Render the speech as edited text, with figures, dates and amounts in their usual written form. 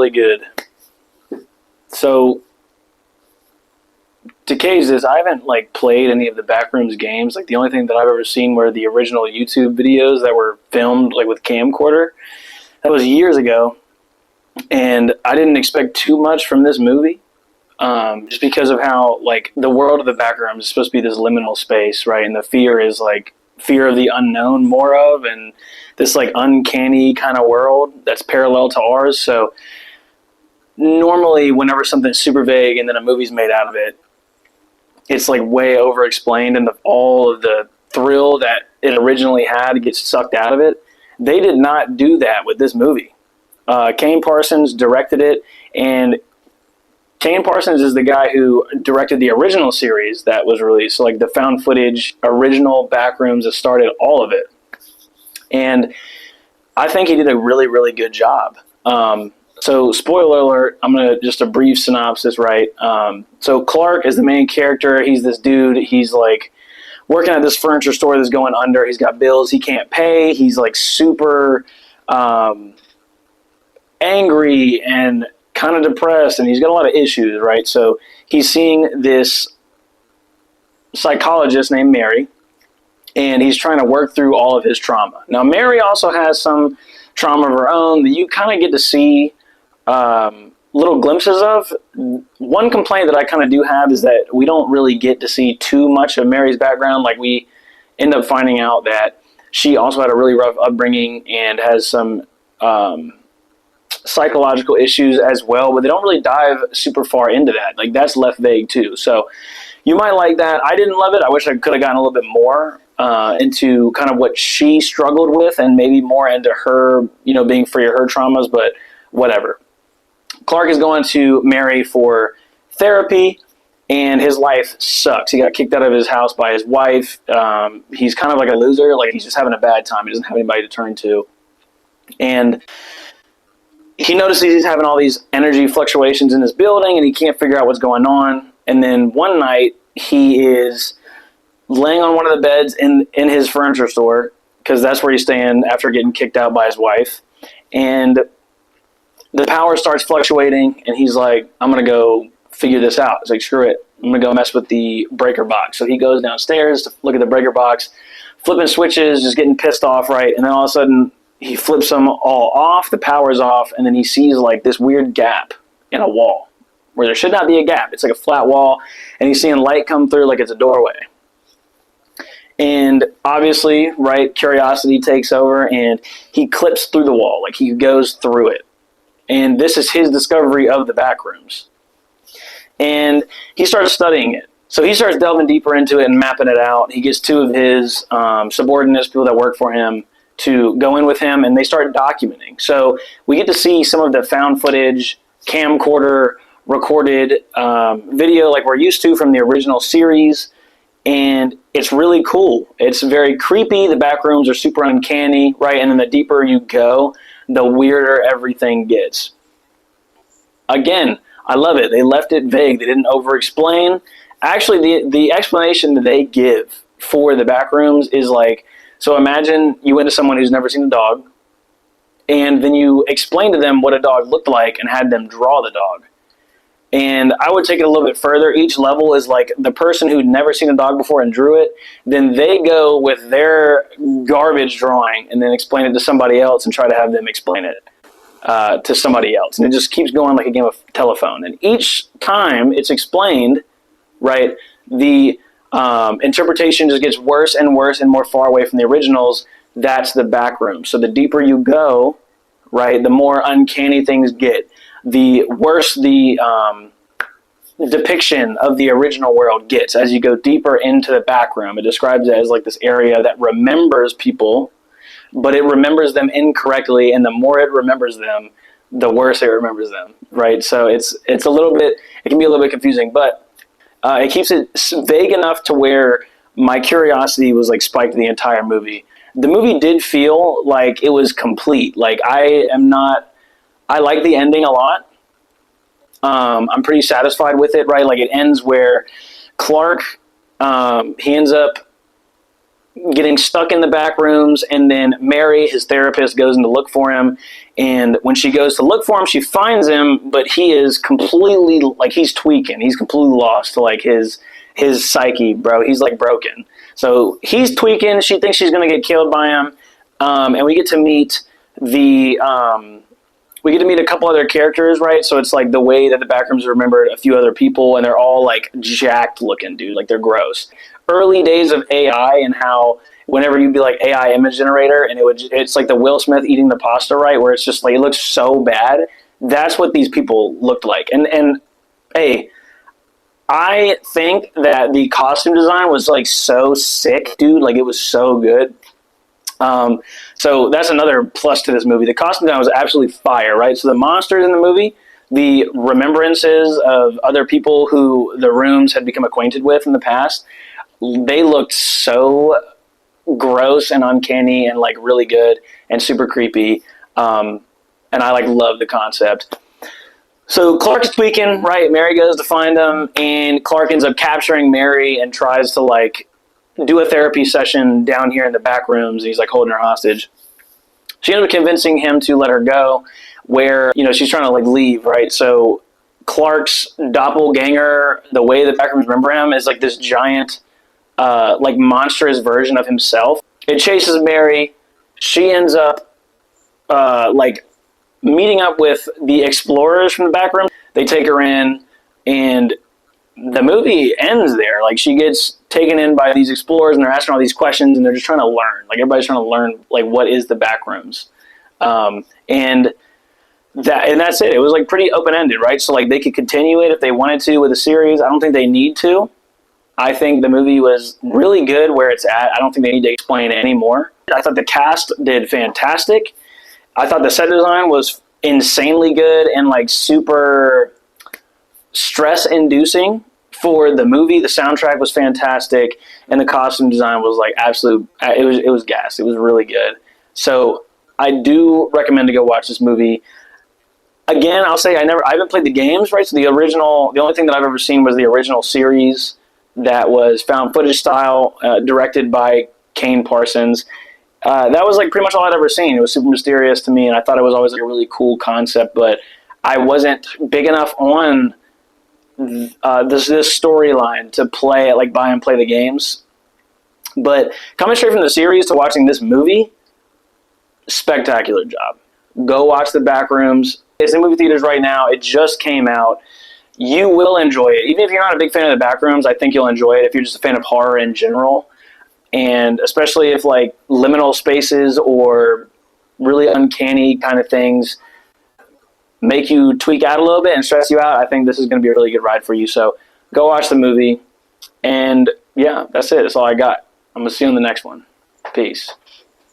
really good. So to case this, I haven't like played any of the Backrooms games. Like the only thing that I've ever seen were the original YouTube videos that were filmed like with camcorder. That was years ago, and I didn't expect too much from this movie. Just because of how like the world of the Backrooms is supposed to be this liminal space, right? And the fear is like fear of the unknown, more of, and this like uncanny kind of world that's parallel to ours. So normally, whenever something's super vague and then a movie's made out of it, it's like way over explained, and all of the thrill that it originally had gets sucked out of it. They did not do that with this movie. Kane Parsons directed it, and Kane Parsons is the guy who directed the original series that was released, so like the found footage original Backrooms that started all of it. And I think he did a really, really good job. So spoiler alert, I'm going to just a brief synopsis, right? So Clark is the main character. He's this dude. He's like working at this furniture store that's going under. He's got bills he can't pay. He's like super angry and kind of depressed, and he's got a lot of issues, right? So he's seeing this psychologist named Mary, and he's trying to work through all of his trauma. Now, Mary also has some trauma of her own that you kind of get to see little glimpses of. One complaint that I kind of do have is that we don't really get to see too much of Mary's background. Like, we end up finding out that she also had a really rough upbringing and has some psychological issues as well, but they don't really dive super far into that. Like, that's left vague too. So you might like that. I didn't love it. I wish I could have gotten a little bit more into kind of what she struggled with, and maybe more into her, being free of her traumas, but whatever. Clark is going to Mary for therapy, and his life sucks. He got kicked out of his house by his wife. He's kind of like a loser. Like, he's just having a bad time. He doesn't have anybody to turn to. And he notices he's having all these energy fluctuations in his building, and he can't figure out what's going on. And then one night, he is laying on one of the beds in his furniture store, because that's where he's staying after getting kicked out by his wife. And the power starts fluctuating, and he's like, I'm going to go figure this out. He's like, screw it. I'm going to go mess with the breaker box. So he goes downstairs to look at the breaker box, flipping switches, just getting pissed off, right? And then all of a sudden, he flips them all off, the power's off, and then he sees like this weird gap in a wall where there should not be a gap. It's like a flat wall, and he's seeing light come through like it's a doorway. And obviously, right, curiosity takes over, and he clips through the wall, like he goes through it. And this is his discovery of the Backrooms. And he starts studying it. So he starts delving deeper into it and mapping it out. He gets two of his subordinates, people that work for him, to go in with him, and they start documenting. So we get to see some of the found footage, camcorder recorded video like we're used to from the original series, and it's really cool. It's very creepy. The Backrooms are super uncanny, right? And then the deeper you go, the weirder everything gets. Again, I love it. They left it vague. They didn't over-explain. Actually, the explanation that they give for the Backrooms is like, so imagine you went to someone who's never seen a dog, and then you explained to them what a dog looked like and had them draw the dog. And I would take it a little bit further. Each level is like the person who'd never seen a dog before and drew it, then they go with their garbage drawing and then explain it to somebody else and try to have them explain it to somebody else. And it just keeps going like a game of telephone. And each time it's explained, right, the interpretation just gets worse and worse and more far away from the originals. That's the Backroom. So the deeper you go, right, the more uncanny things get. The worse the depiction of the original world gets as you go deeper into the Backroom. It describes it as like this area that remembers people, but it remembers them incorrectly, and the more it remembers them, the worse it remembers them, right? So it's a little bit, it can be a little bit confusing, but it keeps it vague enough to where my curiosity was like spiked the entire movie. The movie did feel like it was complete. Like I like the ending a lot. I'm pretty satisfied with it, right? Like it ends where Clark, he ends up getting stuck in the back rooms, and then Mary, his therapist, goes in to look for him. And when she goes to look for him, she finds him, but he is completely, like, he's tweaking. He's completely lost to, like, his psyche, bro. He's, like, broken. So he's tweaking. She thinks she's going to get killed by him. And we get to meet a couple other characters, right? So it's like the way that the Backrooms remembered a few other people, and they're all like jacked looking, dude. Like they're gross. Early days of AI, and how whenever you'd be like AI image generator, and it's like the Will Smith eating the pasta, right? Where it's just like it looks so bad. That's what these people looked like. And hey, I think that the costume design was like so sick, dude. Like it was so good. So that's another plus to this movie. The costume design was absolutely fire, right? So the monsters in the movie, the remembrances of other people who the rooms had become acquainted with in the past, they looked so gross and uncanny and like really good and super creepy. And I like love the concept. So Clark is tweaking, right? Mary goes to find him, and Clark ends up capturing Mary and tries to like do a therapy session down here in the back rooms. He's like holding her hostage. She ended up convincing him to let her go, where, you know, she's trying to like leave, right? So Clark's doppelganger, the way the Backrooms remember him, is like this giant, like monstrous version of himself. It chases Mary. She ends up, like meeting up with the explorers from the back room. They take her in, and the movie ends there. Like she gets taken in by these explorers, and they're asking all these questions, and they're just trying to learn. Like everybody's trying to learn, like what is the Backrooms, and that's it. It was like pretty open ended, right? So like they could continue it if they wanted to with a series. I don't think they need to. I think the movie was really good where it's at. I don't think they need to explain it anymore. I thought the cast did fantastic. I thought the set design was insanely good and like super stress inducing for the movie. The soundtrack was fantastic, and the costume design was like absolute. It was gas. It was really good. So I do recommend to go watch this movie. Again, I'll say I haven't played the games, right? So the only thing that I've ever seen was the original series that was found footage style, directed by Kane Parsons. That was like pretty much all I'd ever seen. It was super mysterious to me, and I thought it was always like a really cool concept, but I wasn't big enough on this storyline to play it, like buy and play the games. But coming straight from the series to watching this movie, spectacular job. Go watch the Backrooms. It's in movie theaters right now. It just came out. You will enjoy it. Even if you're not a big fan of the Backrooms, I think you'll enjoy it if you're just a fan of horror in general. And especially if like liminal spaces or really uncanny kind of things make you tweak out a little bit and stress you out, I think this is going to be a really good ride for you. So go watch the movie. And yeah, that's it. That's all I got. I'm going to see you on the next one. Peace.